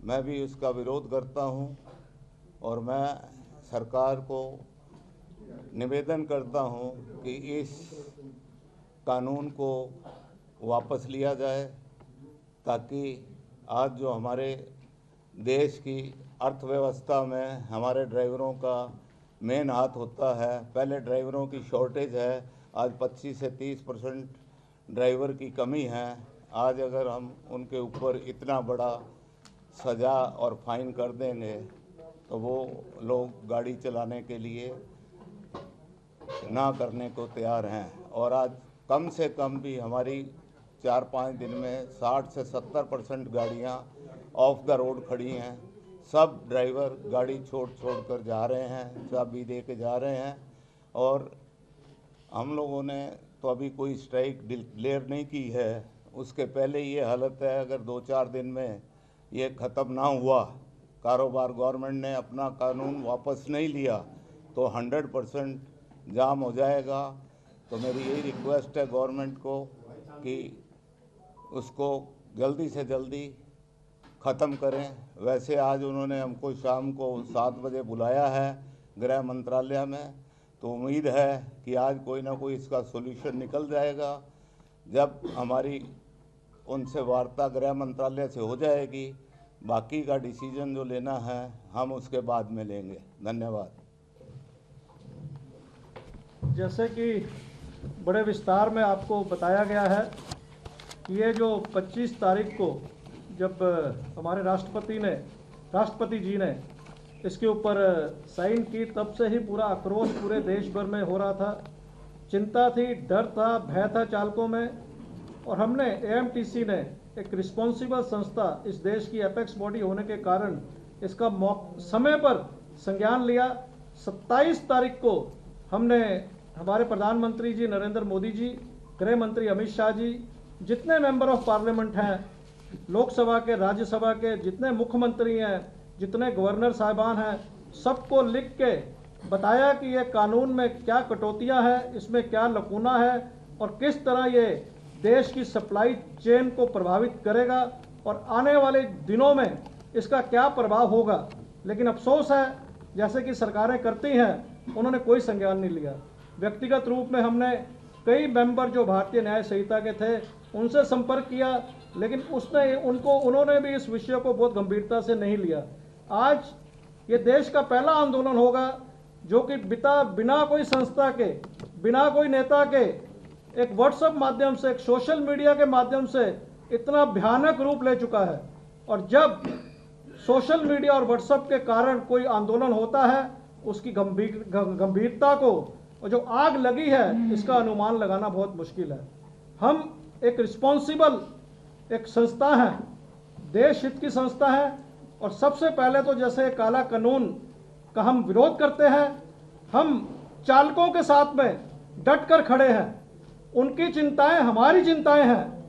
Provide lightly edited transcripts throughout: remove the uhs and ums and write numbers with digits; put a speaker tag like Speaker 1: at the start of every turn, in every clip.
Speaker 1: मैं भी उसका विरोध करता हूं और मैं सरकार को निवेदन करता हूं कि इस कानून को वापस लिया जाए, ताकि आज जो हमारे देश की अर्थव्यवस्था में हमारे ड्राइवरों का मेन हाथ होता है। पहले ड्राइवरों की शॉर्टेज है, आज 25 से 30% ड्राइवर की कमी है। आज अगर हम उनके ऊपर इतना बड़ा सज़ा और फाइन कर देंगे तो वो लोग गाड़ी चलाने के लिए ना करने को तैयार हैं। और आज कम से कम भी हमारी 4-5 दिन में 60 से 70% गाड़ियाँ ऑफ द रोड खड़ी हैं। सब ड्राइवर गाड़ी छोड़ कर जा रहे हैं, चाबी दे के जा रहे हैं। और हम लोगों ने तो अभी कोई स्ट्राइक डिक्लेयर नहीं की है, उसके पहले ये हालत है। अगर 2-4 दिन में ये ख़त्म ना हुआ कारोबार, गवर्नमेंट ने अपना कानून वापस नहीं लिया, तो 100% जाम हो जाएगा। तो मेरी यही रिक्वेस्ट है गवर्नमेंट को कि उसको जल्दी से जल्दी ख़त्म करें। वैसे आज उन्होंने हमको शाम को 7 बजे बुलाया है गृह मंत्रालय में, तो उम्मीद है कि आज कोई ना कोई इसका सॉल्यूशन निकल जाएगा। जब हमारी उनसे वार्ता गृह मंत्रालय से हो जाएगी, बाकी का डिसीजन जो लेना है हम उसके बाद में लेंगे। धन्यवाद।
Speaker 2: जैसे कि बड़े विस्तार में आपको बताया गया है कि ये जो 25 तारीख को जब हमारे राष्ट्रपति जी ने इसके ऊपर साइन की, तब से ही पूरा आक्रोश पूरे देश भर में हो रहा था। चिंता थी, डर था, भय था चालकों में। और हमने AMTC ने एक रिस्पॉन्सिबल संस्था, इस देश की एपेक्स बॉडी होने के कारण इसका समय पर संज्ञान लिया। 27 तारीख को हमने हमारे प्रधानमंत्री जी नरेंद्र मोदी जी, गृह मंत्री अमित शाह जी, जितने मेंबर ऑफ पार्लियामेंट हैं, लोकसभा के, राज्यसभा के, जितने मुख्यमंत्री हैं, जितने गवर्नर साहिबान हैं, सबको लिख के बताया कि ये कानून में क्या कटौतियां हैं, इसमें क्या लकूना है और किस तरह ये देश की सप्लाई चेन को प्रभावित करेगा और आने वाले दिनों में इसका क्या प्रभाव होगा। लेकिन अफसोस है, जैसे कि सरकारें करती हैं, उन्होंने कोई संज्ञान नहीं लिया। व्यक्तिगत रूप में हमने कई मेंबर जो भारतीय न्याय संहिता के थे उनसे संपर्क किया, लेकिन उन्होंने भी इस विषय को बहुत गंभीरता से नहीं लिया। आज ये देश का पहला आंदोलन होगा जो कि बिना कोई संस्था के, बिना कोई नेता के, एक व्हाट्सएप माध्यम से, एक सोशल मीडिया के माध्यम से इतना भयानक रूप ले चुका है। और जब सोशल मीडिया और व्हाट्सएप के कारण कोई आंदोलन होता है, उसकी गंभीरता को, और जो आग लगी है इसका अनुमान लगाना बहुत मुश्किल है। हम एक रिस्पॉन्सिबल एक संस्था है, देश हित की संस्था है, और सबसे पहले तो जैसे काला कानून का हम विरोध करते हैं, हम चालकों के साथ में डट कर खड़े हैं। उनकी चिंताएं हमारी चिंताएं हैं।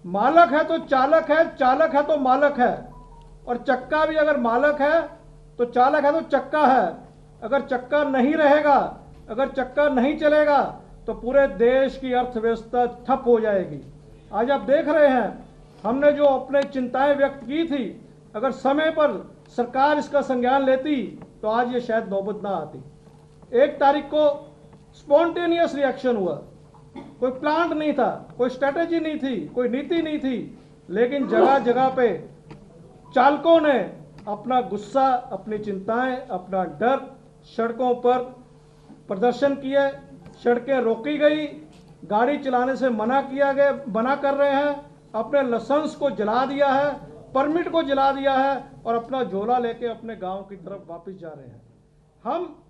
Speaker 2: मालक है तो चालक है, चालक है तो मालक है, और चक्का भी अगर मालक है तो चालक है तो चक्का है। अगर चक्का नहीं रहेगा, अगर चक्का नहीं चलेगा तो पूरे देश की अर्थव्यवस्था ठप हो जाएगी। आज आप देख रहे हैं, हमने जो अपने चिंताएं व्यक्त की थी, अगर समय पर सरकार इसका संज्ञान लेती तो आज ये शायद नौबत ना आती। 1 तारीख को स्पॉन्टेनियस रिएक्शन हुआ, कोई प्लान नहीं था, कोई स्ट्रेटेजी नहीं थी, कोई नीति नहीं थी, लेकिन जगह जगह पे चालकों ने अपना गुस्सा, अपनी चिंताएं, अपना डर सड़कों पर प्रदर्शन किए। सड़कें रोकी गई, गाड़ी चलाने से मना कर रहे हैं, अपने लाइसेंस को जला दिया है, परमिट को जला दिया है और अपना झोला लेके अपने गांव की तरफ वापस जा रहे हैं। हम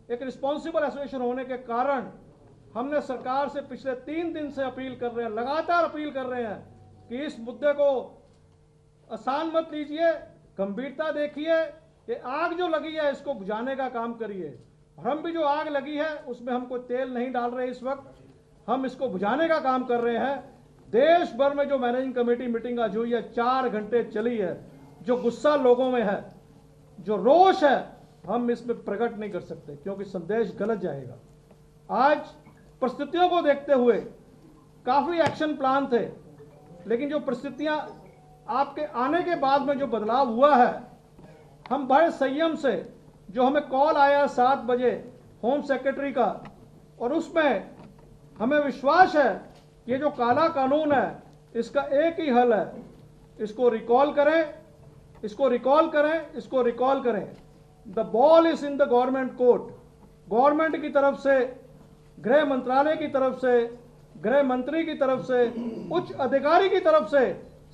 Speaker 2: एक रिस्पॉन्सिबल एसोसिएशन होने के कारण हमने सरकार से पिछले 3 दिन से अपील कर रहे हैं, लगातार अपील कर रहे हैं कि इस मुद्दे को आसान मत लीजिए, गंभीरता देखिए। ये आग जो लगी है इसको बुझाने का काम करिए। और हम भी जो आग लगी है उसमें हम कोई तेल नहीं डाल रहे, इस वक्त हम इसको बुझाने का काम कर रहे हैं। देश भर में जो मैनेजिंग कमेटी मीटिंग आज हुई है, 4 घंटे चली है, जो गुस्सा लोगों में है, जो रोष है, हम इसमें प्रकट नहीं कर सकते क्योंकि संदेश गलत जाएगा। आज परिस्थितियों को देखते हुए काफी एक्शन प्लान थे, लेकिन जो परिस्थितियां आपके आने के बाद में जो बदलाव हुआ है, हम बड़े संयम से, जो हमें कॉल आया 7 बजे होम सेक्रेटरी का, और उसमें हमें विश्वास है कि ये जो काला कानून है इसका एक ही हल है, इसको रिकॉल करें, इसको रिकॉल करें, इसको रिकॉल करें। The ball is in the government court. Government की तरफ से, गृह मंत्रालय की तरफ से, गृह मंत्री की तरफ से, उच्च अधिकारी की तरफ से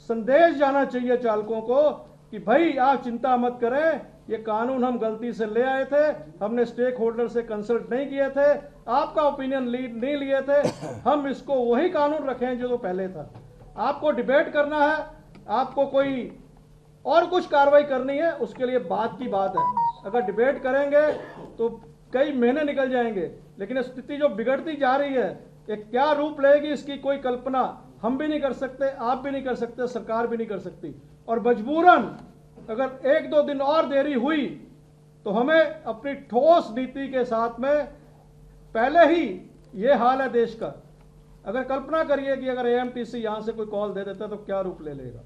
Speaker 2: संदेश जाना चाहिए चालकों को कि भाई आप चिंता मत करें, ये कानून हम गलती से ले आए थे, हमने स्टेक होल्डर से कंसल्ट नहीं किए थे, आपका ओपिनियन नहीं लिए थे, हम इसको वही कानून रखें जो पहले था। आपको डिबेट करना है, आपको कोई और कुछ कार्रवाई करनी है, उसके लिए बात की बात है। अगर डिबेट करेंगे तो कई महीने निकल जाएंगे, लेकिन स्थिति जो बिगड़ती जा रही है, ये क्या रूप लेगी इसकी कोई कल्पना हम भी नहीं कर सकते, आप भी नहीं कर सकते, सरकार भी नहीं कर सकती। और मजबूरन अगर 1-2 दिन और देरी हुई तो हमें अपनी ठोस नीति के साथ में, पहले ही ये हाल है देश का, अगर कल्पना करिए कि अगर एएमटीसी यहां से कोई कॉल दे देता तो क्या रूप ले लेगा।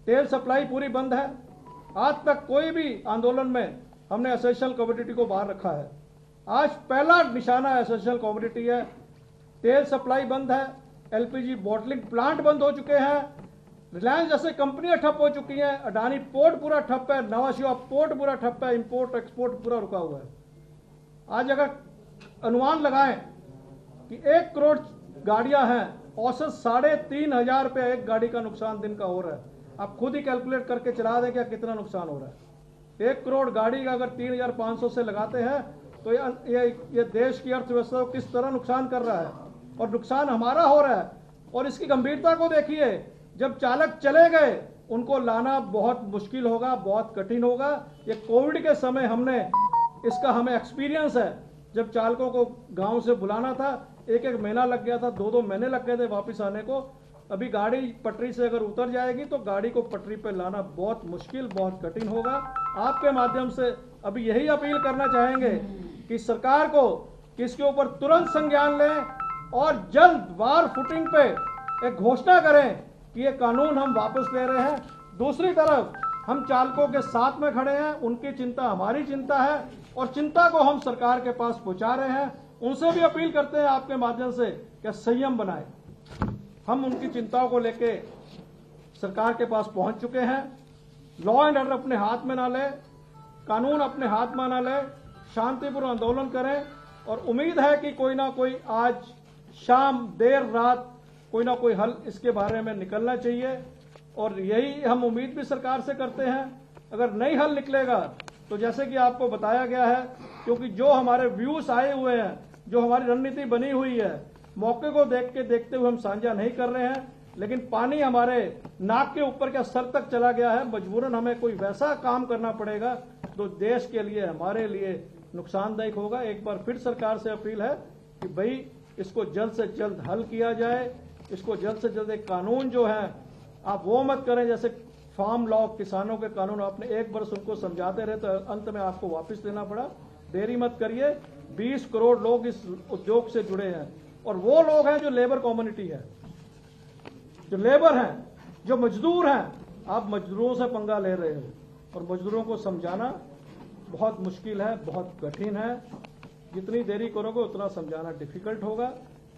Speaker 2: तेल सप्लाई पूरी बंद है, आज तक कोई भी आंदोलन में हमने एसेंशियल कमोडिटी को बाहर रखा है। आज पहला निशाना एसेंशियल कमोडिटी है। तेल सप्लाई बंद है, एलपीजी बॉटलिंग प्लांट बंद हो चुके हैं, रिलायंस जैसे कंपनियां ठप हो चुकी हैं, अडानी पोर्ट पूरा ठप है, नवा शिवा पोर्ट पूरा ठप है, इंपोर्ट एक्सपोर्ट पूरा रुका हुआ है। आज अगर अनुमान लगाएं कि 1 करोड़ गाड़ियां हैं, औसत 3,500 रुपये एक गाड़ी का नुकसान दिन का हो रहा है। आप खुद ही कैलकुलेट करके चला दें क्या कितना नुकसान हो रहा है। 1 करोड़ गाड़ी का अगर 3,500 से लगाते हैं तो ये देश की अर्थव्यवस्था को किस तरह नुकसान कर रहा है, और नुकसान हमारा हो रहा है। और इसकी गंभीरता को देखिए, जब चालक चले गए उनको लाना बहुत मुश्किल होगा, बहुत कठिन होगा। ये कोविड के समय हमें एक्सपीरियंस है, जब चालकों को गांव से बुलाना था, 1-1 महीना लग गया था, 2-2 महीने लग गए थे वापस आने को। अभी गाड़ी पटरी से अगर उतर जाएगी तो गाड़ी को पटरी पर लाना बहुत मुश्किल, बहुत कठिन होगा। आपके माध्यम से अभी यही अपील करना चाहेंगे कि सरकार को कि इसके ऊपर तुरंत संज्ञान लें और जल्द वार फुटिंग पे एक घोषणा करें कि ये कानून हम वापस ले रहे हैं। दूसरी तरफ हम चालकों के साथ में खड़े हैं, उनकी चिंता हमारी चिंता है, और चिंता को हम सरकार के पास पहुंचा रहे हैं। उनसे भी अपील करते हैं आपके माध्यम से कि संयम बनाएं। हम उनकी चिंताओं को लेके सरकार के पास पहुंच चुके हैं। लॉ एंड ऑर्डर अपने हाथ में ना ले, कानून अपने हाथ में ना ले, शांतिपूर्ण आंदोलन करें, और उम्मीद है कि कोई ना कोई आज शाम देर रात कोई ना कोई हल इसके बारे में निकलना चाहिए। और यही हम उम्मीद भी सरकार से करते हैं। अगर नहीं हल निकलेगा तो जैसे कि आपको बताया गया है, क्योंकि जो हमारे व्यूज आए हुए हैं, जो हमारी रणनीति बनी हुई है, मौके को देखते हुए हम साझा नहीं कर रहे हैं, लेकिन पानी हमारे नाक के ऊपर के सर तक चला गया है। मजबूरन हमें कोई वैसा काम करना पड़ेगा जो देश के लिए, हमारे लिए नुकसानदायक होगा। एक बार फिर सरकार से अपील है कि भाई इसको जल्द से जल्द हल किया जाए, इसको जल्द से जल्द एक कानून जो है, आप वो मत करें जैसे फार्म लॉ, किसानों के कानून आपने 1 वर्ष उनको समझाते रहे तो अंत में आपको वापस लेना पड़ा। देरी मत करिए। 20 करोड़ लोग इस उद्योग से जुड़े हैं, और वो लोग हैं जो लेबर कम्युनिटी है, जो लेबर हैं, जो मजदूर हैं। आप मजदूरों से पंगा ले रहे हो, और मजदूरों को समझाना बहुत मुश्किल है, बहुत कठिन है। जितनी देरी करोगे उतना समझाना डिफिकल्ट होगा।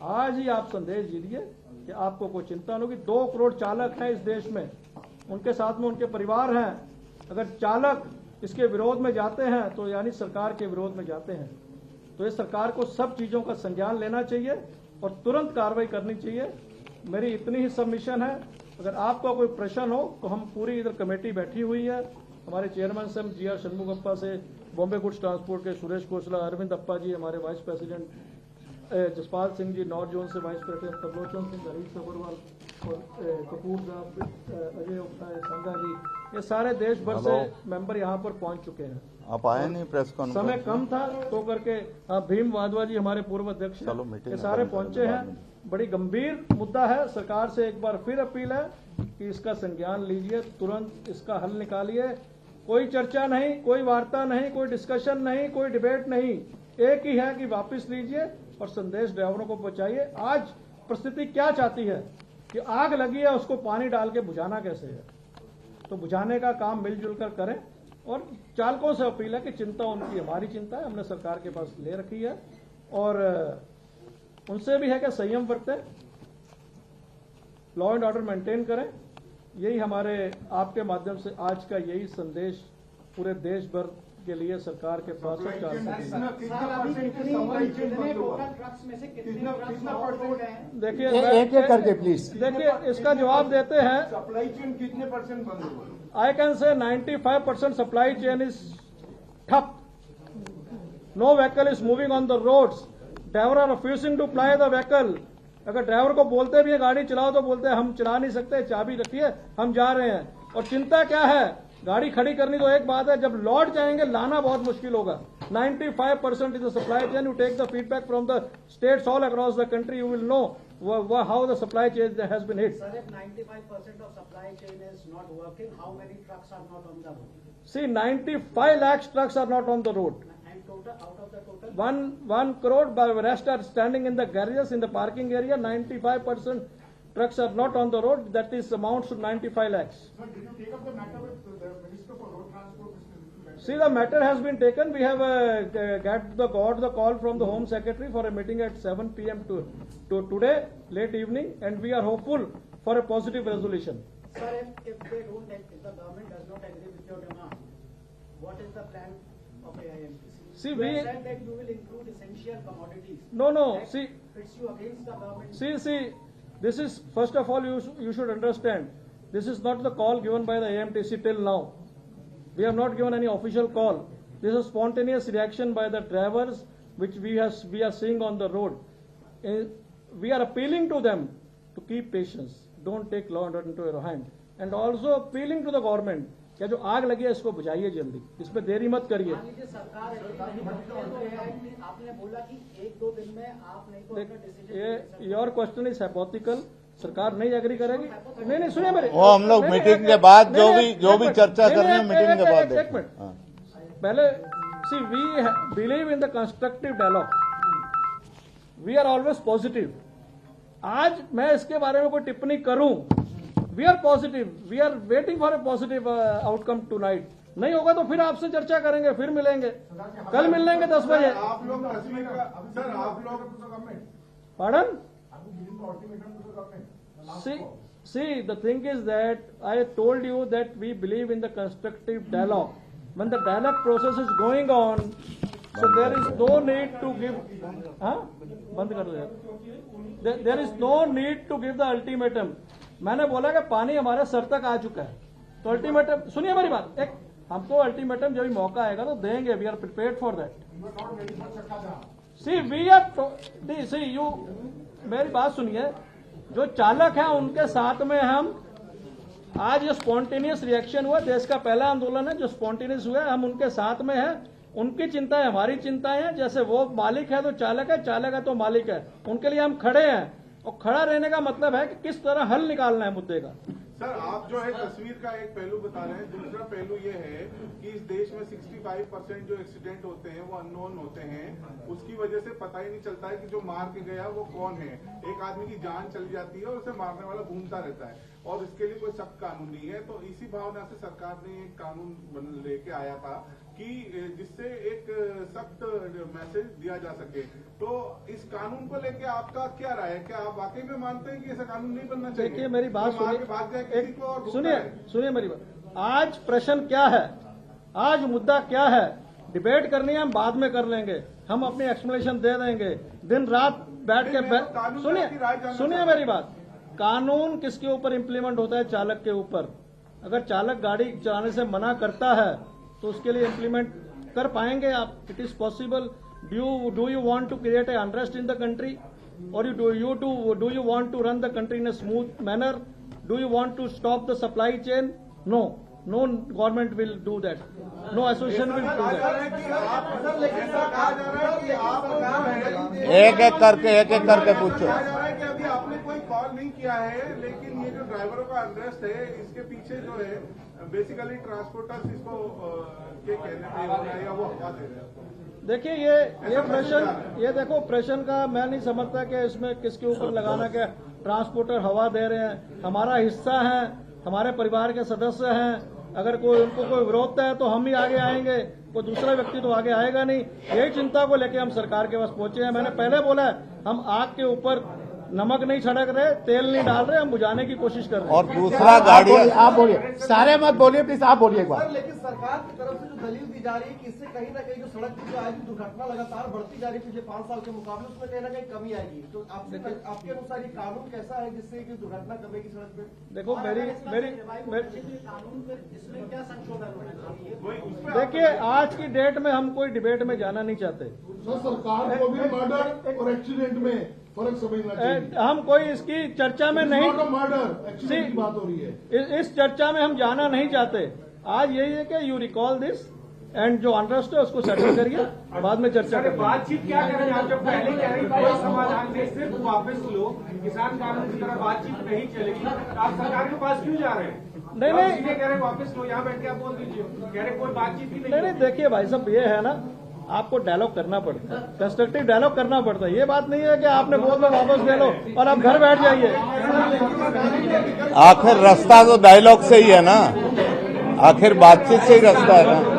Speaker 2: आज ही आप संदेश दीजिए कि आपको कोई चिंता नहीं होगी। 2 करोड़ चालक हैं इस देश में, उनके साथ में उनके परिवार हैं। अगर चालक इसके विरोध में जाते हैं तो यानी सरकार के विरोध में जाते हैं। तो ये सरकार को सब चीज़ों का संज्ञान लेना चाहिए और तुरंत कार्रवाई करनी चाहिए। मेरी इतनी ही सबमिशन है। अगर आपका कोई प्रश्न हो तो हम पूरी इधर कमेटी बैठी हुई है, हमारे चेयरमैन से GR षणमुगप्पा से, बॉम्बे गुड्स ट्रांसपोर्ट के सुरेश खोसला, अरविंद अप्पा जी हमारे vice president, Jaspal Singh ji north zone से वाइस प्रेसिडेंट, तबलोचन सिंह, हरीश अग्रवाल और कपूर साहब, अजय उपाध्याय, संगा जी, ये सारे देश भर से मेंबर यहाँ पर पहुंच चुके हैं।
Speaker 1: आप आए नहीं प्रेस कॉन्फ्रेंस? समय
Speaker 2: कम था तो करके भीम वाधवा जी हमारे पूर्व अध्यक्ष ये सारे पहुंचे हैं। बड़ी गंभीर मुद्दा है। सरकार से एक बार फिर अपील है कि इसका संज्ञान लीजिए, तुरंत इसका हल निकालिए। कोई चर्चा नहीं, कोई वार्ता नहीं, कोई डिस्कशन नहीं, कोई डिबेट नहीं, एक ही है कि वापस लीजिए और संदेश ड्राइवरों को पहुंचाइए। आज परिस्थिति क्या चाहती है कि आग लगी है उसको पानी डाल के बुझाना कैसे है। तो बुझाने का काम मिलजुल कर करें और चालकों से अपील है कि चिंता उनकी हमारी चिंता है, हमने सरकार के पास ले रखी है और उनसे भी है कि संयम बरतें, लॉ एंड ऑर्डर मेंटेन करें। यही हमारे आपके माध्यम से आज का यही संदेश पूरे देश भर के लिए सरकार के पास है। देखिए
Speaker 3: एक एक करके प्लीज।
Speaker 2: देखिए इसका जवाब देते हैं।
Speaker 4: सप्लाई चेन कितने परसेंट बंद हुआ?
Speaker 2: I can say 95% supply chain is ठप. No vehicle is moving on the roads. Driver are refusing to ply the vehicle. अगर ड्राइवर को बोलते भी है गाड़ी चलाओ तो बोलते हैं हम चला नहीं सकते, चाबी रखिए हम जा रहे हैं। और चिंता क्या है, गाड़ी खड़ी करनी तो एक बात है, जब लौट जाएंगे लाना बहुत मुश्किल होगा। 95% is the supply chain. You take the feedback from the states all across the country, you will know how the supply chain has been hit.
Speaker 5: Sir, if 95% of supply chain is not working, how many trucks are not on the road?
Speaker 2: See, 95 lakhs trucks are not on the road.
Speaker 5: And total, out of the total?
Speaker 2: 1 crore, but the rest are standing in the garages, in the parking area. 95% trucks are not on the road. That is amounts to 95 lakhs.
Speaker 4: Sir, did you take up the matter with the Minister for Road Transport, Mr. Nitin?
Speaker 2: See, the matter has been taken. We have got the call from the Home Secretary for a meeting at 7 p.m. to today, late evening, and we are hopeful for a positive resolution.
Speaker 5: Sir, if they don't, if the government does not agree with your demand, what is the plan of AIMTC?
Speaker 2: See,
Speaker 5: you
Speaker 2: we-
Speaker 5: have said that you will include essential commodities.
Speaker 2: No,
Speaker 5: That
Speaker 2: see,
Speaker 5: puts you against the government.
Speaker 2: See, this is, first of all, you should understand, this is not the call given by the AMTC till now. We have not given any official call. This is a spontaneous reaction by the drivers, which we are seeing on the road. We are appealing to them to keep patience, don't take law and order into your hand, and also appealing to the government क्या जो आग लगी है इसको बुझाइए जल्दी, इसमें देरी मत करिए।
Speaker 5: मान लीजिए सरकार आपने बोला कि 1-2 दिन में आप नहीं तो अपना decision.
Speaker 2: Your question is hypothetical, सरकार नहीं एग्री करेगी। नहीं सुनिए मेरे,
Speaker 1: वो हम लोग मीटिंग के बाद जो भी चर्चा कर रहे हैं मीटिंग के बाद
Speaker 2: एक मिनट पहले। So we believe in the constructive dialogue, we are always positive. आज मैं इसके बारे में कोई टिप्पणी करूं, we are positive, we are waiting for a positive outcome tonight. नहीं होगा तो फिर आपसे चर्चा करेंगे, फिर मिलेंगे, कल मिल लेंगे 10 बजे।
Speaker 4: आप लोग तस्वीर का, सर आप लोग government,
Speaker 2: pardon?
Speaker 4: Ultimatum
Speaker 2: See, the thing is that I told you that we believe in the constructive dialogue. When the dialogue process is going on, so there is no need to give. बंद कर दो यार। There is no need to give the ultimatum. मैंने बोला कि पानी हमारे sir तक आ चुका है, तो अल्टीमेटम सुनिए मेरी बात, एक हमको अल्टीमेटम जब भी मौका आएगा तो देंगे। We are prepared for that. See we are see you मेरी बात सुनिए, जो चालक है उनके साथ में हम आज ये स्पॉन्टेनियस रिएक्शन हुआ, देश का पहला आंदोलन है जो स्पॉन्टेनियस हुआ है, हम उनके साथ में है। उनकी चिंताएं हमारी चिंताएं हैं, जैसे वो मालिक है तो चालक है, चालक है तो मालिक है, उनके लिए हम खड़े हैं। और खड़ा रहने का मतलब है कि किस तरह हल निकालना है मुद्दे का।
Speaker 4: सर आप जो है तस्वीर का एक पहलू बता रहे हैं, दूसरा पहलू ये है कि इस देश में 65% जो एक्सीडेंट होते हैं वो अननोन होते हैं। उसकी वजह से पता ही नहीं चलता है कि जो मार के गया वो कौन है। एक आदमी की जान चली जाती है और उसे मारने वाला घूमता रहता है और इसके लिए कोई सख्त कानून नहीं है। तो इसी भावना से सरकार ने एक कानून लेके आया था कि जिससे एक सख्त मैसेज दिया जा सके। तो इस कानून को लेके आपका क्या राय है? क्या आप वाकई में मानते हैं कि ऐसा कानून नहीं बनना चाहिए?
Speaker 2: देखिए मेरी बात
Speaker 4: सुनिए,
Speaker 2: सुनिए मेरी बात। आज प्रश्न क्या है, आज मुद्दा क्या है, डिबेट करनी है हम बाद में कर लेंगे, हम अपनी एक्सप्लेनेशन दे देंगे। दिन रात बैठ के सुनिए मेरी बात, कानून किसके ऊपर इम्प्लीमेंट होता है? चालक के ऊपर। अगर चालक गाड़ी चलाने से मना करता है तो उसके लिए इम्प्लीमेंट कर पाएंगे आप? It is possible. Do you want to create a unrest in the country, और do you want to run the country in a smooth manner? Do you want to stop the supply chain? No government will do that. No association will do that.
Speaker 1: एक एक करके पूछो।
Speaker 4: अभी आपने कोई call नहीं किया है, लेकिन ये जो ड्राइवरों का अनरेस्ट है इसके पीछे जो है बेसिकली ट्रांसपोर्टर्स इसको के कहने पे हो रहा है या वो हवा दे रहे हैं।
Speaker 2: देखिए ये प्रश्न, ये देखो प्रश्न का मैं नहीं समझता कि इसमें किसके ऊपर लगाना क्या। ट्रांसपोर्टर हवा दे रहे हैं, हमारा हिस्सा है, हमारे परिवार के सदस्य हैं। अगर कोई उनको कोई विरोध है तो हम ही आगे आएंगे, कोई दूसरा व्यक्ति तो आगे आएगा नहीं। यही चिंता को लेकर हम सरकार के पास पहुंचे हैं। मैंने पहले बोला है, हम आग के ऊपर नमक नहीं छिड़क रहे, तेल नहीं डाल रहे, हम बुझाने की कोशिश कर रहे हैं।
Speaker 1: और दूसरा गाड़ी
Speaker 3: आप बोलिए, सारे मत बोलिए प्लीज, आप बोलिए एक बार।
Speaker 5: सर, लेकिन सरकार की तरफ से जो दलील दी जा रही है कि इससे कहीं ना कहीं जो सड़क की जो आज दुर्घटना लगातार बढ़ती जा रही है पिछले 5 साल के मुकाबले, उसमें कहीं ना कहीं कमी आएगी। तो आपके अनुसार ये कानून कैसा है जिससे कि दुर्घटना कमेगी सड़क पे?
Speaker 2: देखो मेरी
Speaker 5: कानून में इसमें क्या संशोधन होना चाहिए?
Speaker 2: देखिए, आज की डेट में हम कोई डिबेट में जाना नहीं चाहते।
Speaker 6: सरकार को भी मर्डर और एक्सीडेंट में फर्क समझना चाहिए।
Speaker 2: हम कोई इसकी चर्चा में नहीं,
Speaker 6: मर्डर एक्सीडेंट की बात हो रही है।
Speaker 2: इस चर्चा में हम जाना नहीं चाहते। आज यही है कि यू रिकॉल दिस एंड जो अनरेस्ट है उसको सेटल करिए, बाद में चर्चा करेंगे।
Speaker 7: बातचीत क्या करें? आप जब पहले कह रही कोई समाधान नहीं, सिर्फ वापस लो, किसान कानून की तरह बातचीत नहीं चलेगी, तो आप सरकार के पास क्यों जा रहे हैं?
Speaker 2: नहीं
Speaker 7: कह रहे वापस लो, यहाँ बैठ के आप बोल दीजिए, कह रहे कोई बातचीत ही
Speaker 2: नहीं, देखिए भाई साहब, ये है ना, आपको डायलॉग करना पड़ता है, कंस्ट्रक्टिव डायलॉग करना पड़ता है। ये बात नहीं है कि आपने बोल दो वापस ले लो और आप घर बैठ जाइए।
Speaker 1: आखिर रास्ता तो डायलॉग से ही है ना, आखिर बातचीत से ही रास्ता है ना।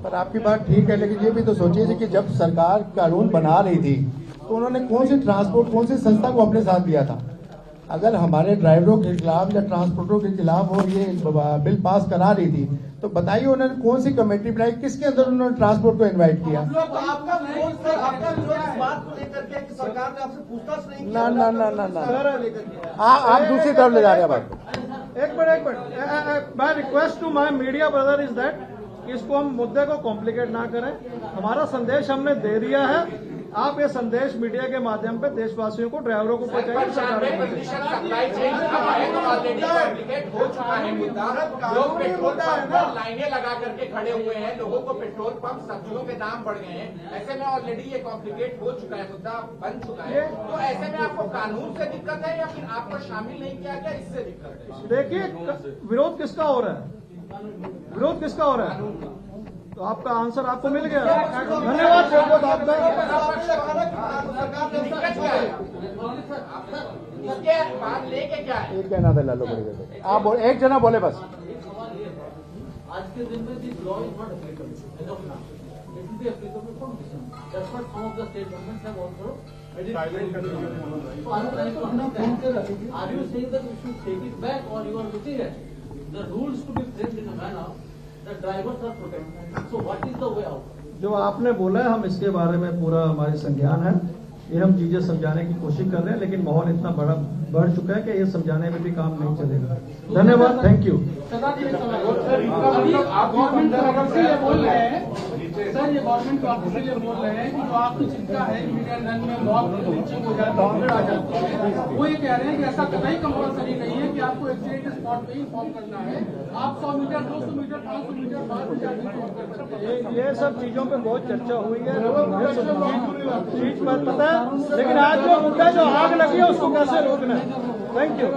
Speaker 3: पर आपकी बात ठीक है, लेकिन ये भी तो सोचिए कि जब सरकार कानून बना रही थी तो उन्होंने कौन सी ट्रांसपोर्ट, कौन सी संस्था को अपने साथ दिया था? अगर हमारे ड्राइवरों के खिलाफ या ट्रांसपोर्टरों के खिलाफ वो ये बिल पास करा रही थी, तो बताइए उन्होंने कौन सी कमेटी बनाई, किसके अंदर उन्होंने ट्रांसपोर्ट को इनवाइट किया?
Speaker 5: आपका विरोध सर, आपका विरोध इस बात को लेकर के कि सरकार ने आपसे पूछताछ नहीं की?
Speaker 3: ना
Speaker 5: सर,
Speaker 3: आप दूसरी तरफ ले जा रहे हैं बात।
Speaker 2: एक minute, my request to my media brother is that इसको हम मुद्दे को कॉम्प्लिकेट ना करें। हमारा संदेश हमने दे दिया है, आप ये संदेश मीडिया के माध्यम पे देशवासियों को, ड्राइवरों को पहुंचाइए, सरकार को
Speaker 8: लोग पेट्रोल पंप पर लाइनें लगा करके खड़े हुए हैं, लोगों को पेट्रोल पंप, सब्जियों के दाम बढ़ गए हैं। ऐसे में ऑलरेडी ये कॉम्प्लिकेट हो चुका है, मुद्दा बन चुका है। तो ऐसे में आपको कानून से दिक्कत है या फिर आपको शामिल नहीं किया गया इससे दिक्कत है?
Speaker 2: देखिए, विरोध किसका हो रहा है, विरोध किसका हो रहा है, तो आपका आंसर आपको मिल गया। धन्यवाद बहुत आपका।
Speaker 8: इसके बाद लेके क्या है?
Speaker 3: एक कहना था लालू बड़े, आप एक जना बोले बस।
Speaker 9: आज के दिन में this law is not applicable as of now. It will be applicable from December. That's what some of the state governments have also made it. So I would like to understand, are you saying that we should take it back, or you are looking at the rules to be framed in a manner that drivers are protected? So what is the way out?
Speaker 2: जो आपने बोला है, हम इसके बारे में पूरा हमारे संज्ञान है, ये हम चीजें समझाने की कोशिश कर रहे हैं, लेकिन माहौल इतना बढ़ चुका है कि ये समझाने में भी काम नहीं चलेगा। धन्यवाद, थैंक यू।
Speaker 7: आप गवर्नमेंट से ये बोल रहे हैं सर, ये गवर्नमेंट ऑफिस से ये बोल रहे हैं कि जो आपकी चिंता है मीडियम रन में बहुत नीचे हो जाता है, वो ये कह रहे हैं कि ऐसा कतई कंपल्सरी नहीं है कि आपको एक्सीडेंट स्पॉट पे ही इन्फॉर्म करना है। आप 100 मीटर, 200 मीटर, 500 मीटर बाद भी जाके इन्फॉर्म कर सकते हैं।
Speaker 2: ये सब चीजों पे बहुत चर्चा हुई है, चीज पर पता है, लेकिन आज जो मुद्दा जो आग लगी है उसको कैसे रोकना है। Thank you.